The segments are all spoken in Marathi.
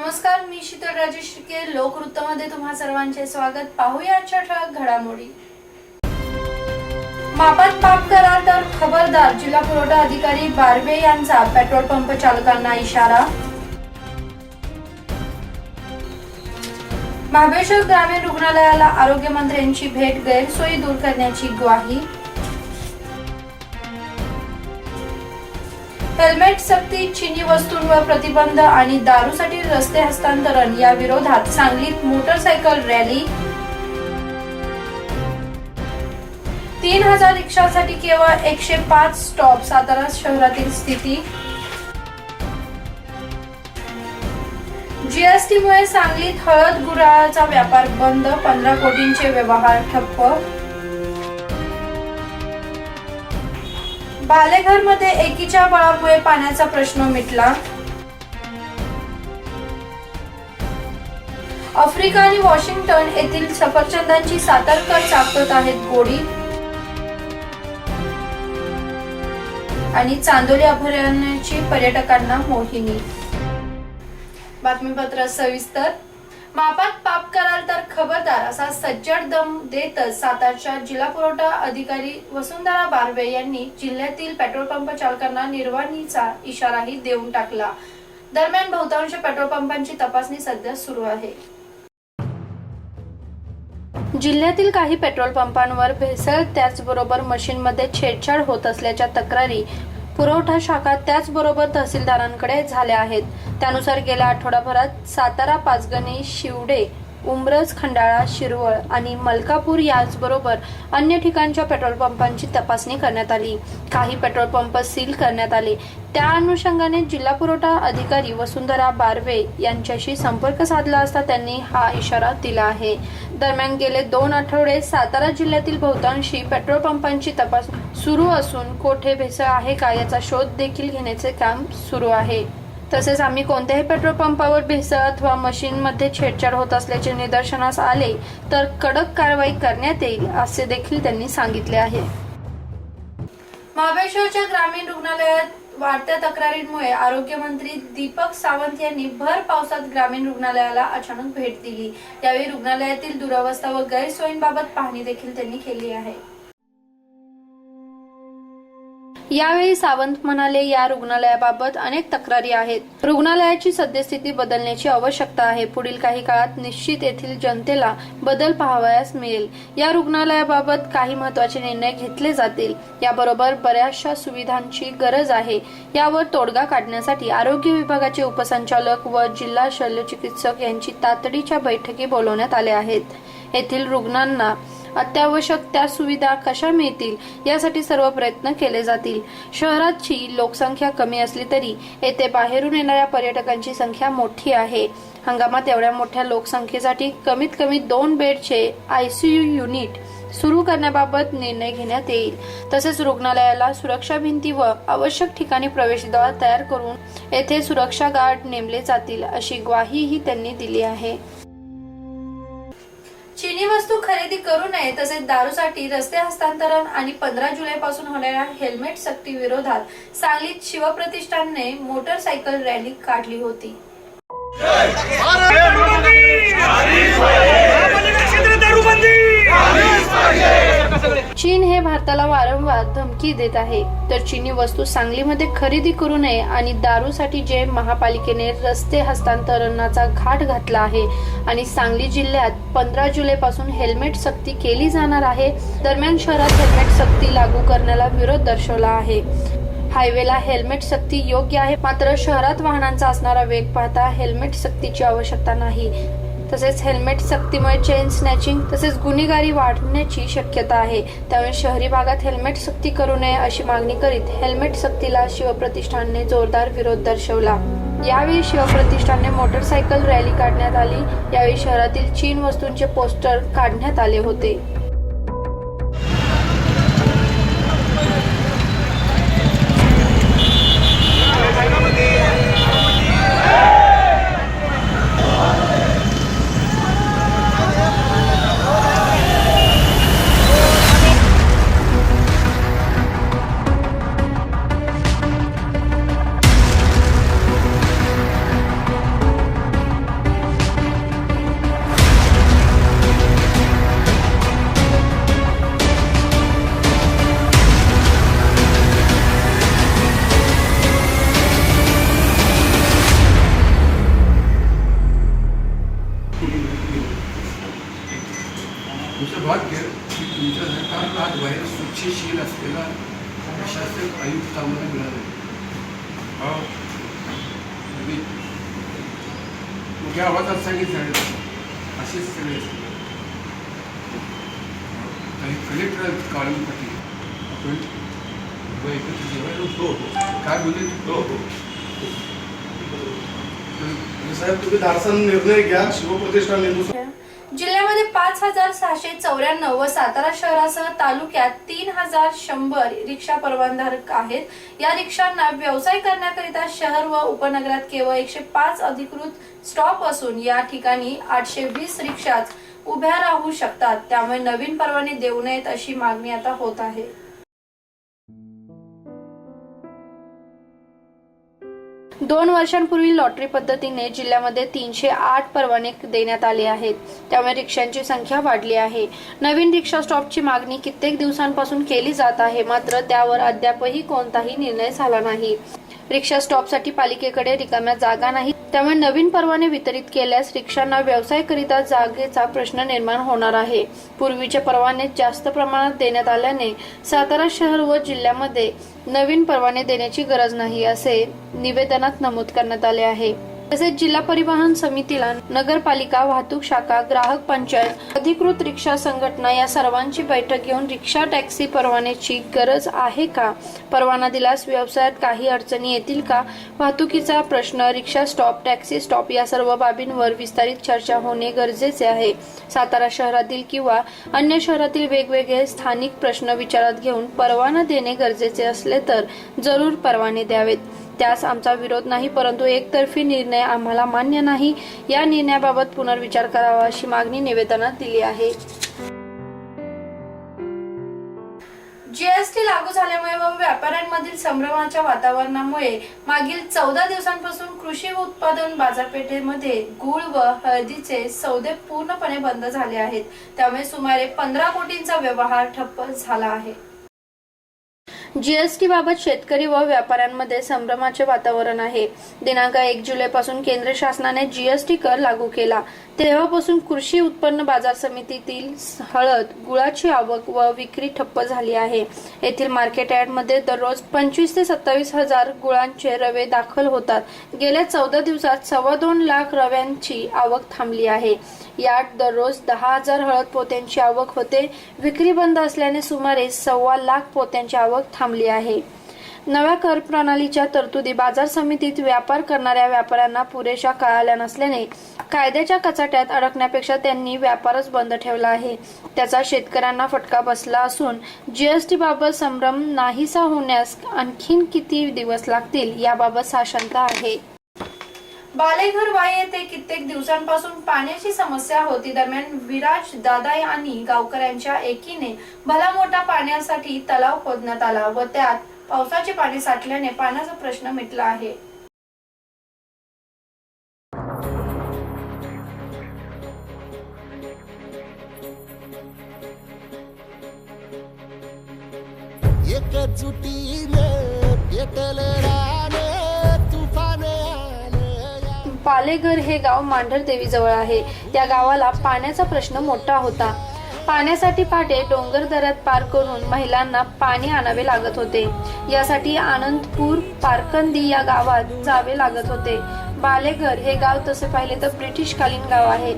नमस्कार, मी शीतल राजेश शिर्के. लोकवृत्तमध्ये तुम्हा सर्वांचे स्वागत. पाहूया आजच्या ठळक घडामोडी. मापात पाप कराल तर खबरदार, जिल्हा पुरवठा अधिकारी बारवे यांचा पेट्रोल पंप चालकांना इशारा. महाबळेश्वर ग्रामीण रुग्णालयाला आरोग्यमंत्र्यांची भेट, गैरसोयी दूर करण्याची ग्वाही. हेल्मेट सक्ती, चिनी वस्तूंवर प्रतिबंध आणि दारूसाठी रस्ते हस्तांतरण या विरोधात सांगलीत मोटरसायकल रॅली. 3000 रिक्षासाठी केवळ 105 स्टॉप, सातारा शहरातील स्थिती. जीएसटीमुळे सांगलीत हळद गुराळाचा व्यापार बंद, 15 कोटींचे व्यवहार ठप्प. बालेघरमध्ये एकीच्या बळामुळे पाण्याचा प्रश्न मिटला. आफ्रिका आणि वॉशिंग्टन येथील सफरचंदांची सातारकर चाकत आहेत गोडी. आणि चांदोली अभयारण्याची पर्यटकांना मोहिनी. बातमीपत्र सविस्तर. मापात पाप कराल तर खबरदार असा सज्जड दम देतच सातारच्या जिल्हा पुरवठा अधिकारी वसुंधरा बारवे यांनी जिल्ह्यातील पेट्रोल पंप चालकांना निर्वाणीचा इशाराही देऊन टाकला. दरम्यान बहुतांश पेट्रोल पंपांची तपासणी सध्या सुरू आहे. जिल्ह्यातील काही पेट्रोल पंपांवर भेसळ, त्याचबरोबर मशीनमध्ये छेडछाड होत असल्याच्या तक्रारी पुरवठा शाखा त्याचबरोबर तहसीलदारांकडे झाल्या आहेत. त्यानुसार गेल्या आठवडाभरात सातारा, पाचगणी, शिवडे, उंब्रज, खंडाळा, शिरवळ आणि मलकापूर याचबरोबर अन्य ठिकाणच्या पेट्रोल पंपांची तपासणी करण्यात आली. काही पेट्रोल पंप सील करण्यात आले. त्या अनुषंगाने जिल्हा पुरवठा अधिकारी वसुंधरा बारवे यांच्याशी संपर्क साधला असता त्यांनी हा इशारा दिला आहे. दरम्यान गेले 2 आठवडे सातारा जिल्ह्यातील बहुतांशी पेट्रोल पंपांची तपासणी सुरू असून कोठे भेसळ आहे का याचा शोध देखील घेण्याचे काम सुरू आहे. तसेच आम्ही कोणत्याही पेट्रोल पंपावर भेसळ अथवा मशीनमध्ये छेडछाड होत असल्याचे निदर्शनास आले तर कडक कारवाई करण्यात येईल असे देखील त्यांनी सांगितले आहे. महाबळेश्वरच्या ग्रामीण रुग्णालयात वाढत्या तक्रारींमुळे आरोग्यमंत्री दीपक सावंत यांनी भर पावसात ग्रामीण रुग्णालयाला अचानक भेट दिली. यावेळी रुग्णालयातील दुरावस्था व गैरसोयींबाबत पाहणी देखील त्यांनी केली आहे. यावेळी सावंत म्हणाले, या रुग्णालयाबाबत अनेक तक्रारी आहेत. रुग्णालयाची सद्यस्थिती बदलण्याची आवश्यकता आहे. पुढील काही काळात निश्चित येथील जनतेला बदल पाहावयास मिळेल. या रुग्णालयाबाबत काही महत्त्वाचे निर्णय घेतले जातील. याबरोबर बऱ्याचशा सुविधांची गरज आहे. यावर तोडगा काढण्यासाठी आरोग्य विभागाचे उपसंचालक व जिल्हा शल्यचिकित्सक यांची तातडीच्या बैठकी बोलवण्यात आल्या आहेत. येथील रुग्णांना अत्यावश्यक त्या सुविधा कशा मिळतील यासाठी सर्व प्रयत्न केले जातील. शहराची लोकसंख्या कमी असली तरी येथे बाहेरून येणाऱ्या पर्यटकांची संख्या मोठी आहे. हंगामात एवढ्या मोठ्या लोकसंख्येसाठी कमीत कमी 2 बेडचे ICU युनिट सुरू करण्याबाबत निर्णय घेण्यात येईल. तसेच रुग्णालयाला सुरक्षा भिंती व आवश्यक ठिकाणी प्रवेशद्वार तयार करून येथे सुरक्षा गार्ड नेमले जातील अशी ग्वाहीही त्यांनी दिली आहे. चिनी वस्तू खरेदी करू नये, तसेच दारूसाठी रस्ते हस्तांतरण आणि 15 जुलैपासून होणाऱ्या हेल्मेट सक्ती विरोधात सांगलीत शिवप्रतिष्ठानने मोटरसायकल रॅली काढली होती. चीन हे भारताला वारंवार धमकी देत आहे. तर चिनी वस्तू सांगलीमध्ये खरेदी करू नये आणि दारूसाठी जे महापालिकेने रस्ते हस्तांतरणाचा घाट घातला आहे आणि सांगली जिल्ह्यात 15 जुलैपासून हेल्मेट सक्ती केली जाणार आहे. दरम्यान शहरात हेल्मेट सक्ती लागू करण्याला विरोध दर्शवला आहे. हायवेला हेल्मेट सक्ती योग्य आहे, मात्र शहरात वाहनांचा असणारा वेग पाहता हेल्मेट सक्तीची आवश्यकता नाही. तसेच हेल्मेट सक्तीमुळे चेन स्नॅचिंग तसेच गुन्हेगारी वाढण्याची शक्यता आहे. त्यामुळे शहरी भागात हेल्मेट सक्ती करू नये अशी मागणी करीत हेल्मेट सक्तीला शिवप्रतिष्ठानने जोरदार विरोध दर्शवला. यावेळी शिवप्रतिष्ठानने मोटरसायकल रॅली काढण्यात आली. यावेळी शहरातील चीन वस्तूंचे पोस्टर काढण्यात आले होते. त्याला शासकीय आयुक्त आम्हाला मिळाले. मोठ्या आवाजात सांगितलं असेच सगळे काही कलेक्टर काळून पाटील आपण एकत्र जेवायला काय बोलले. साहेब तुम्ही धाडसान निर्णय घ्या. शिवप्रतिष्ठान नेमू जिल्ह्यामध्ये 5,694 व सातारा शहरासह तालुक्यात 3,100 रिक्षा परवानाधारक आहेत. या रिक्षांना व्यवसाय करण्याकरिता शहर व उपनगरात केवळ 105 अधिकृत स्टॉप असून या ठिकाणी 820 रिक्षाच उभ्या राहू शकतात. त्यामुळे नवीन परवाने देऊ नयेत अशी मागणी आता होत आहे. दोन वर्षांपूर्वी लॉटरी पद्धतीने जिल्ह्यामध्ये 308 परवाने देण्यात आले आहेत. त्यामुळे रिक्षांची संख्या वाढली आहे. नवीन रिक्षा स्टॉपची मागणी कित्येक दिवसांपासून केली जात आहे, मात्र त्यावर अद्यापही कोणताही निर्णय झाला नाही. रिक्षा स्टॉपसाठी पालिकेकडे रिकाम्या जागा नाही. त्यामुळे नवीन परवाने वितरित केल्यास रिक्षांना व्यवसायाकरिता जागेचा प्रश्न निर्माण होणार आहे. पूर्वीचे परवाने जास्त प्रमाणात देण्यात आल्याने सातारा शहर व जिल्ह्यामध्ये नवीन परवाने देण्याची गरज नाही असे निवेदनात नमूद करण्यात आले आहे. तसेच जिल्हा परिवहन समितीला नगरपालिका, वाहतूक शाखा, ग्राहक पंचायत, अधिकृत रिक्षा संघटना या सर्वांची बैठक घेऊन रिक्षा टॅक्सी परवान्याची गरज आहे का, परवाना दिल्यास व्यवसायात काही अडचणी येतील का, वाहतुकीचा प्रश्न, रिक्षा स्टॉप, टॅक्सी स्टॉप या सर्व बाबींवर विस्तारित चर्चा होणे गरजेचे आहे. सातारा शहरातील किंवा अन्य शहरातील वेगवेगळे स्थानिक प्रश्न विचारात घेऊन परवाना देणे गरजेचे असले तर जरूर परवाने द्यावेत. त्यास आमचा विरोध नाही, परंतु एकतर्फी निर्णय आम्हाला मान्य नाही. या निर्णयाबाबत पुनर्विचार करावा अशी मागणी निवेदनात दिली आहे. जीएसटी लागू झाल्यामुळे व व्यापाऱ्यांमधील संभ्रमाच्या वातावरणामुळे मागील 14 दिवसांपासून कृषी उत्पादन बाजारपेठेमध्ये गूळ व हळदीचे सौदे पूर्णपणे बंद झाले आहेत. त्यामुळे सुमारे 15 कोटींचा व्यवहार ठप्प झाला आहे. जीएसटी बाबत शेतकरी व व्यापाऱ्यांमध्ये संभ्रमाचे वातावरण आहे. दिनांक 1 जुलैपासून केंद्र शासनाने जीएसटी कर लागू केला. तेव्हापासून कृषी उत्पन्न बाजार समितीतील हळद, गुळाची आवक व विक्री ठप्प झाली आहे. येथील मार्केट यार्डमध्ये दररोज 25 ते 27 हजार गुळांचे रवे दाखल होतात. गेल्या 14 दिवसात 2.25 लाख रव्यांची आवक थांबली आहे. यात दररोज 10,000 हळद पोत्यांची आवक होते. विक्री बंद असल्याने सुमारे 2.25 लाख पोत्यांची आवक थांबली आहे. नव्या कर प्रणालीच्या तरतुदी बाजार समितीत व्यापार करणाऱ्या व्यापाऱ्यांना पुरेशा कळाल्या नसल्याने कायद्याच्या कचाट्यात अडकण्यापेक्षा त्यांनी व्यापारच बंद ठेवला आहे. त्याचा शेतकऱ्यांना फटका बसला असून जीएसटी बाबत संभ्रम नाहीसा होण्यास आणखीन किती दिवस लागतील याबाबत साशंका आहे. बालेघर वाई येथे कित्येक दिवसांपासून पाण्याची समस्या होती. दरम्यान विराज दादा आणि गावकऱ्यांच्या एकीने भला मोठा पाण्यासाठी तलाव खोदण्यात आला व त्यात पावसाचे पाणी साठल्याने पाण्याचा प्रश्न मिटला आहे. बालेघर हे गाव मांढरदेवी जवळ आहे. त्या गावाला पाण्याचा प्रश्न मोठा होता. पाण्यासाठी पहाटे डोंगर दऱ्यात पार करून महिलांना पाणी आणावे लागत होते. यासाठी आनंदपूर, पारकंदी या गावात जावे लागत होते. बालेघर हे गाव तसे पाहिले तर ब्रिटिशकालीन गाव आहे.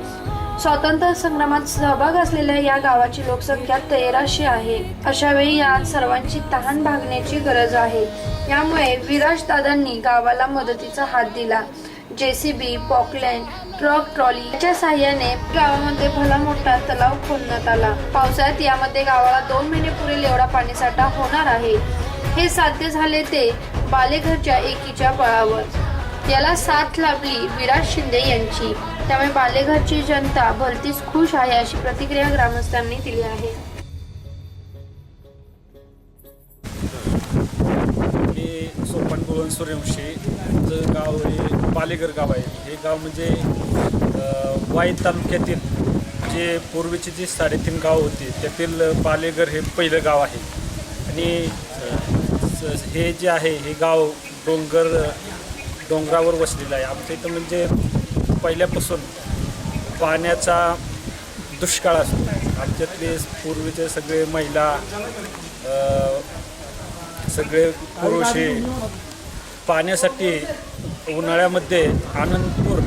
स्वातंत्र्य संग्रामात सहभाग असलेल्या या गावाची लोकसंख्या 1300 आहे. अशा वेळी या सर्वांची तहान भागण्याची गरज आहे. यामुळे विराज दादांनी गावाला मदतीचा हात दिला. जेसीबी, पॉकलँड, ट्रक, ट्रॉली याच्या साहाय्याने गावामध्ये भला मोठा तलाव खोदण्यात आला. पावसाळ्यात यामध्ये गावाला 2 महिने पुरेल एवढा पाणीसाठा होणार आहे. हे साध्य झाले ते बालेघरच्या एकीच्या बळावर. याला साथ लाभली विराज शिंदे यांची. त्यामुळे बालेघरची जनता भलतीच खुश आहे अशी प्रतिक्रिया ग्रामस्थांनी दिली आहे. सूर्यवंशी गाव हे बालेघर गाव आहे. हे गाव म्हणजे वाई तालुक्यातील जे पूर्वीची जी 3.5 गाव होती त्यातील बालेघर हे पहिलं गाव आहे. आणि हे जे आहे हे गाव डोंगरावर वसलेलं आहे. आमच्या इथं म्हणजे पहिल्यापासून पाण्याचा दुष्काळ असतो. आमच्यातले पूर्वीचे सगळे महिला सगळे पुरुष हे पाण्यासाठी उन्हाळ्यामध्ये आनंदपूर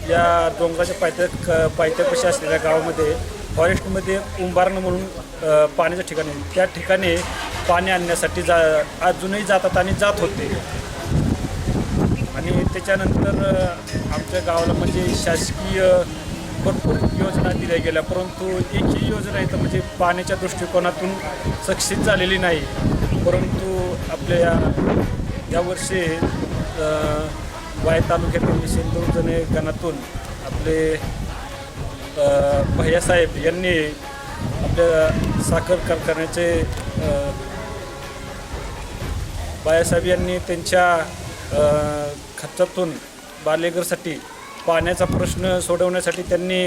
या डोंगराच्या पायथ्यापाशी असलेल्या गावामध्ये फॉरेस्टमध्ये उंबारणं म्हणून पाण्याचं ठिकाण आहे. त्या ठिकाणी पाणी आणण्यासाठी अजूनही जातात आणि जात होते. आणि त्याच्यानंतर आमच्या गावाला म्हणजे शासकीय भरपूर योजना दिल्या गेल्या, परंतु एकही योजना इथं म्हणजे पाण्याच्या दृष्टिकोनातून सक्सेस झालेली नाही. परंतु आपल्या यावर्षी वाई तालुक्यातील सिंधुदुर्ग गणातून आपले भैयासाहेब यांनी आपल्या साखर कारखान्याचे भैयासाहेब यांनी त्यांच्या खर्चातून बालेगरसाठी पाण्याचा प्रश्न सोडवण्यासाठी त्यांनी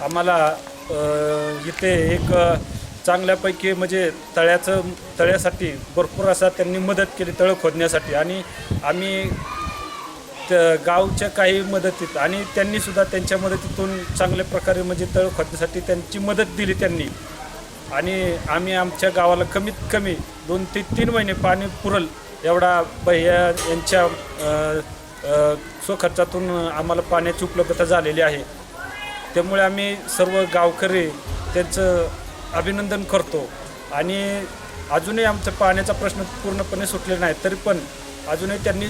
आम्हाला इथे एक चांगल्यापैकी म्हणजे तळ्यासाठी भरपूर असा त्यांनी मदत केली तळं खोदण्यासाठी. आणि आम्ही गावच्या काही मदतीत आणि त्यांनीसुद्धा त्यांच्या मदतीतून चांगल्या प्रकारे म्हणजे तळं खोदण्यासाठी त्यांची मदत दिली त्यांनी. आणि आम्ही आमच्या गावाला कमीत कमी 2 ते 3 महिने पाणी पुरल एवढा भैया यांच्या स्वखर्चातून आम्हाला पाण्याची उपलब्धता झालेली आहे. त्यामुळे आम्ही सर्व गावकरी त्यांचं अभिनंदन करतो. आणि अजूनही आमचा पाण्याचा प्रश्न पूर्णपणे सुटलेला नाही, तरी पण अजूनही त्यांनी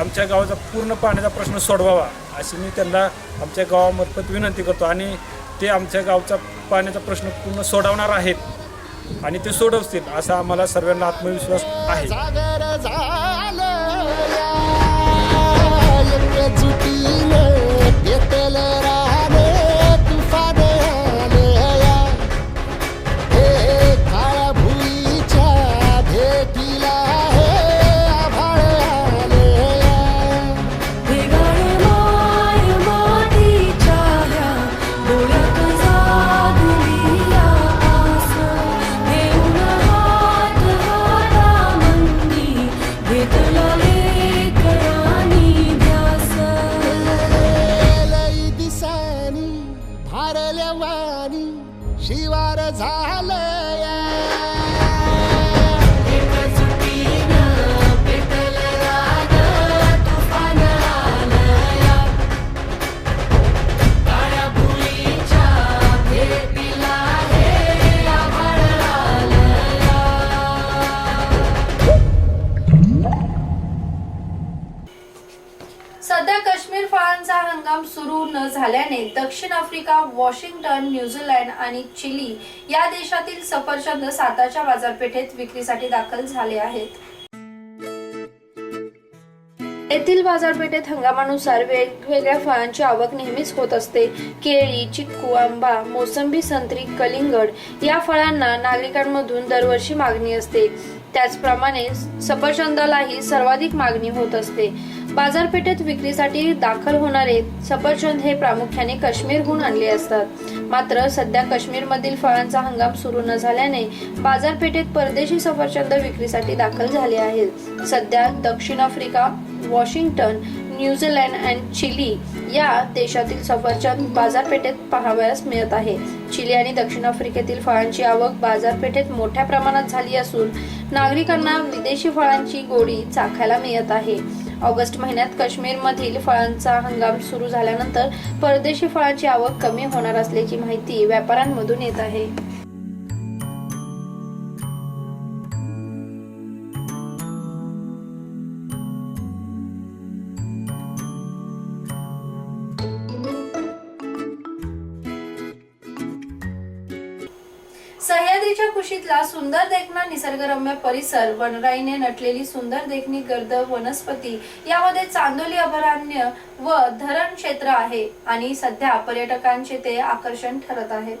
आमच्या गावाचा पूर्ण पाण्याचा प्रश्न सोडवावा अशी मी त्यांना आमच्या गावामार्फत विनंती करतो. आणि ते आमच्या गावचा पाण्याचा प्रश्न पूर्ण सोडवणार आहेत आणि ते सोडवतील असा आम्हाला सर्वांना आत्मविश्वास आहे. शिवार झालं सध्या काश्मीर फळांचा हंगाम सुरू न झाल्याने दक्षिण आफ्रिका, वॉशिंग्टन, न्यूझीलंड आणि चिली या देशातील सफरचंद साताच्या बाजारपेठेत विक्रीसाठी दाखल झाले आहेत. येथील बाजारपेठेत हंगामानुसार वेगवेगळ्या फळांची आवक नेहमीच होत असते. केळी, चिक्कू, आंबा, मोसंबी, संत्री, कलिंगड या फळांना नागरिकांमधून दरवर्षी मागणी असते. त्याचप्रमाणे सफरचंदालाही सर्वाधिक मागणी होत असते. बाजारपेठेत विक्रीसाठी दाखल होणारे सफरचंद हे प्रामुख्याने काश्मीरहून आणले असतात. मात्र सध्या काश्मीरमधील फळांचा हंगाम सुरू न झाल्याने बाजारपेठेत परदेशी सफरचंद विक्रीसाठी दाखल झाले आहेत. सध्या दक्षिण आफ्रिका, वॉशिंग्टन, न्यूझीलंड आणि चिली या देशातील सफरचंद बाजारपेठेत पाहावयास मिळत आहे. चिली आणि दक्षिण आफ्रिकेतील फळांची आवक बाजारपेठेत मोठ्या प्रमाणात झाली असून नागरिकांना विदेशी फळांची गोडी चाखायला मिळत आहे. ऑगस्ट महिन्यात काश्मीरमधील फळांचा हंगाम सुरू झाल्यानंतर परदेशी फळांची आवक कमी होणार असल्याची माहिती व्यापाऱ्यांमधून येत आहे. सह्याद्रीच्या कुशीतला सुंदर देखणा निसर्गरम्य परिसर, वनराईने नटलेली सुंदर देखणी गर्द वनस्पती, यामध्ये चांदोली अभयारण्य व धरण क्षेत्र आहे आणि सध्या पर्यटकांचे ते आकर्षण ठरत आहेत.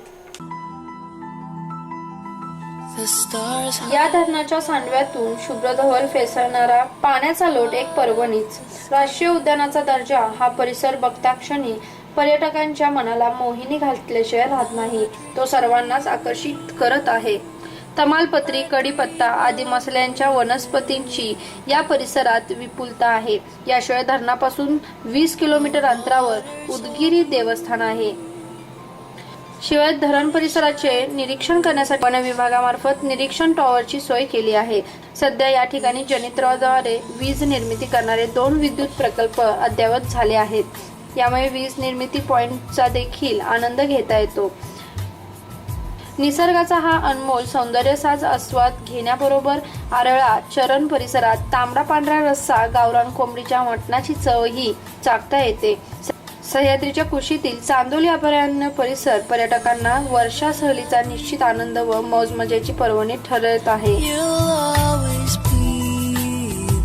या धरणाच्या सांडव्यातून शुभ्रधवल फेसळणारा पाण्याचा लोट एक पर्वणीच. राष्ट्रीय उद्यानाचा दर्जा हा परिसर बघताक्षणी पर्यटकांच्या मनाला मोहिनी घातल्याशिवाय राहत नाही. तो सर्वांनाच आकर्षित करत आहे. तमालपत्री, कडीपत्ता आदी मसाल्यांच्या वनस्पतींची या परिसरात विपुलता आहे. याशिवाय धरणापासून 20 किलोमीटर अंतरावर उदगिरी देवस्थान आहे. शिवाय धरण परिसराचे निरीक्षण करण्यासाठी वन विभागामार्फत निरीक्षण टॉवरची सोय केली आहे. सध्या या ठिकाणी जनित्रद्वारे वीज निर्मिती करणारे 2 विद्युत प्रकल्प अद्ययावत झाले आहेत. यामुळे वीज निर्मिती पॉइंटचा देखील आनंद घेता येतो. निसर्गाचा हा अनमोल सौंदर्यसाज आस्वाद घेण्याबरोबर आरळा चरण परिसरात तांबडा पांढरा रस्सा गावरान कोंबडीच्या मटणाची चवही चाखता येते. सह्याद्रीच्या कुशीतील चांदोली अभयारण्य परिसर पर्यटकांना वर्षा सहलीचा निश्चित आनंद व मौज मजेची पर्वणी ठरत आहे. You'll always be there.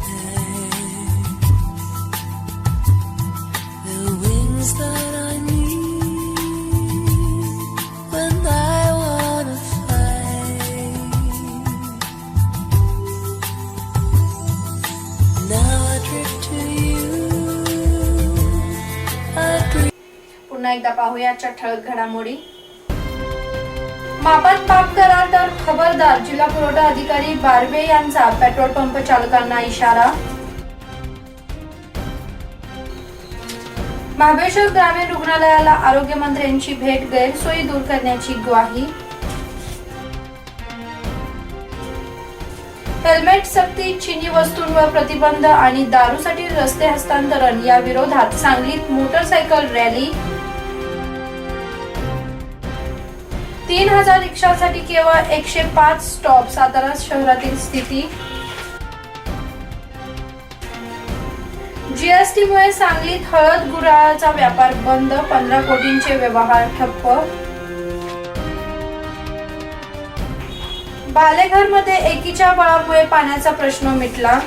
The wings that I need when I wanna fly. Now I drift to you. I dream. पुन्हा एकदा पाहूया आजच्या ठळक घडामोडी. मापात पाप करा तर खबरदार, जिल्हा पुरवठा अधिकारी बारवे यांचा पेट्रोल पंप चालकांना इशारा. महाबळेश्वर ग्रामीण रुग्णालयाला आरोग्यमंत्र्यांची भेट, गैरसोयी दूर करण्याची ग्वाही. हेल्मेट सक्ती, चिनी वस्तूंवर प्रतिबंध आणि दारूसाठी रस्ते हस्तांतरण या विरोधात सांगलीत मोटरसायकल रॅली. 3000 रिक्षांसाठी केवळ 105 स्टॉप, सातारा शहरातील स्थिती. जीएसटीमुळे सांगलीत हळद गुराळाचा व्यापार बंद, 15 कोटींचे व्यवहार ठप्प. बालेघरमध्ये एकीच्या बळामुळे पाण्याचा प्रश्न मिटला.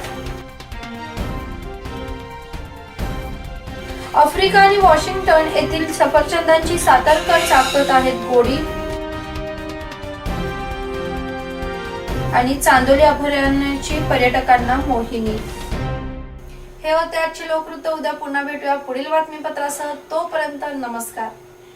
आफ्रिका आणि वॉशिंग्टन येथील सफरचंदांची सातारकर चाकत आहेत गोडी. आणि चांदोली अभयारण्याची पर्यटकांना मोहिनी. हे होते आजचे लोकवृत्त. उद्या पुन्हा भेटूया पुढील बातमीपत्रासह. तोपर्यंत नमस्कार.